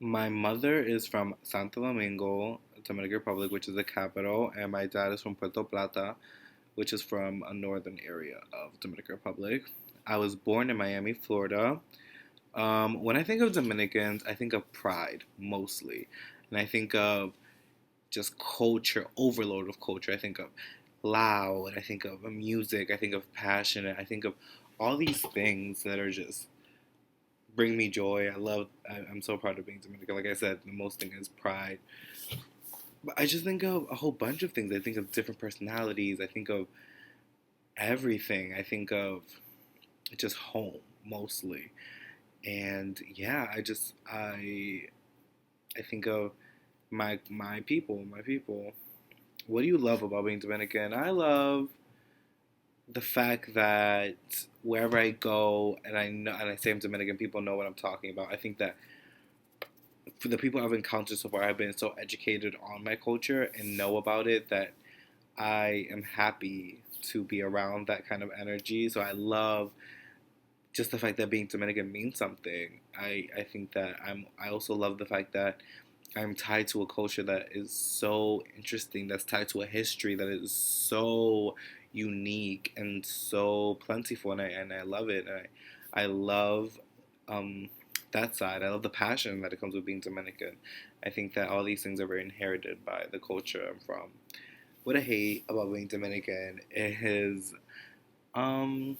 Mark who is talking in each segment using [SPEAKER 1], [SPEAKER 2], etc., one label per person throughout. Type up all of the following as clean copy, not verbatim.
[SPEAKER 1] My mother is from Santo Domingo, Dominican Republic, which is the capital, and my dad is from Puerto Plata, which is from a northern area of Dominican Republic. I was born in Miami, Florida. When I think of Dominicans, I think of pride mostly, and I think of just culture, overload of culture. I think of loud. I think of music. I think of passionate. I think of all these things that are just bring me joy. I'm so proud of being Dominican. Like I said, the most thing is pride. But I just think of a whole bunch of things. I think of different personalities. I think of everything. I think of just home mostly. And yeah, I think of my people, my people. What do you love about being Dominican? I love the fact that wherever I go and I say I'm Dominican, people know what I'm talking about. I think that for the people I've encountered so far, I've been so educated on my culture and know about it that I am happy to be around that kind of energy. So I love just the fact that being Dominican means something. I think that I also love the fact that I'm tied to a culture that is so interesting, that's tied to a history that is so unique and so plentiful, and I love it. I love um, that side. I love the passion that it comes with being Dominican. I think that all these things are very inherited by the culture I'm from. What I hate about being Dominican is um,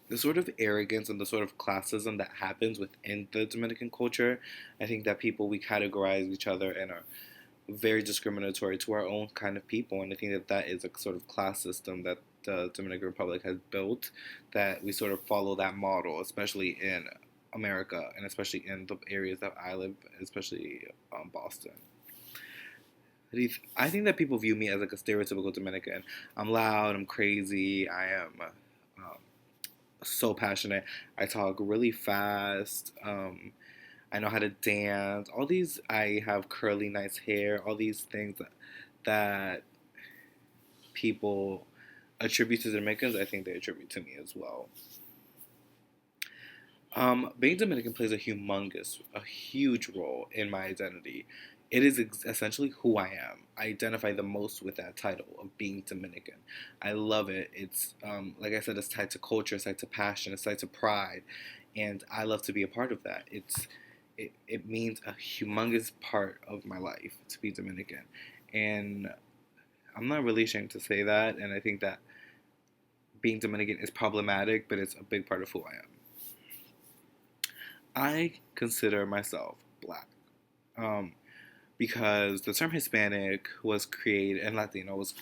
[SPEAKER 1] the sort of arrogance and the sort of classism that happens within the Dominican culture. I think that we categorize each other and are very discriminatory to our own kind of people, and I think that that is a sort of class system that the Dominican Republic has built. That we sort of follow that model, especially in America and especially in the areas that I live, especially Boston. I think that people view me as like a stereotypical Dominican. I'm loud, I'm crazy, I am so passionate. I talk really fast. I know how to dance. All these, I have curly, nice hair. All these things that people attribute to Dominicans, I think they attribute to me as well. Being Dominican plays a huge role in my identity. It is essentially who I am. I identify the most with that title of being Dominican. I love it. It's, like I said, it's tied to culture, it's tied to passion, it's tied to pride, and I love to be a part of that. It means a humongous part of my life to be Dominican, and I'm not really ashamed to say that. And I think that being Dominican is problematic, but it's a big part of who I am. I consider myself black. Um, because the term Hispanic was created, and Latino was,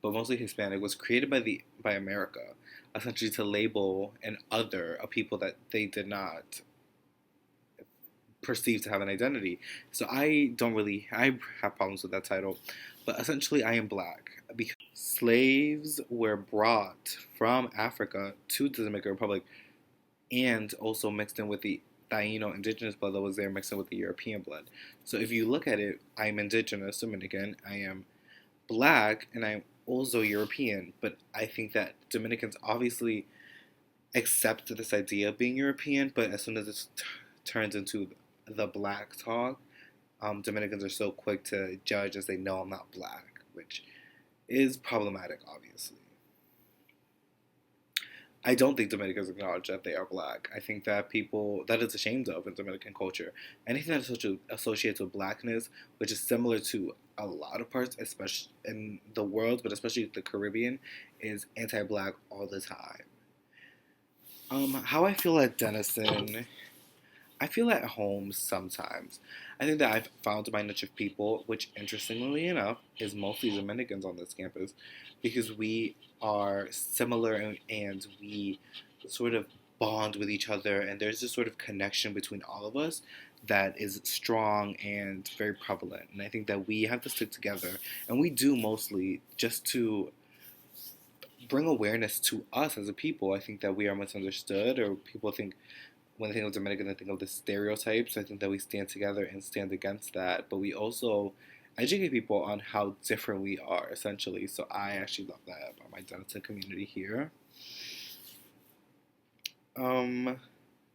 [SPEAKER 1] but mostly Hispanic, was created by America, essentially to label an other, a people that they did not perceive to have an identity. So I have problems with that title, but essentially I am black because slaves were brought from Africa to the Dominican Republic and also mixed in with the Taino indigenous blood that was there mixed in with the European blood. So if you look at it, I'm indigenous Dominican, I am black, and I'm also European. But I think that Dominicans obviously accept this idea of being European, but as soon as it turns into the black talk, Dominicans are so quick to judge and say, no, I'm not black, which is problematic, obviously. I don't think Dominicans acknowledge that they are black. I think that that is ashamed of in Dominican culture. Anything that associates with blackness, which is similar to a lot of parts, especially in the world, but especially the Caribbean, is anti-black all the time. How I feel at Denison, I feel at home sometimes. I think that I've found my niche of people, which interestingly enough is mostly Dominicans on this campus, because we are similar and we sort of bond with each other, and there's this sort of connection between all of us that is strong and very prevalent. And I think that we have to stick together, and we do mostly just to bring awareness to us as a people. I think that we are misunderstood, or people think when they think of Dominican, they think of the stereotypes. I think that we stand together and stand against that, but we also educate people on how different we are, essentially. So I actually love that about my Denison community here.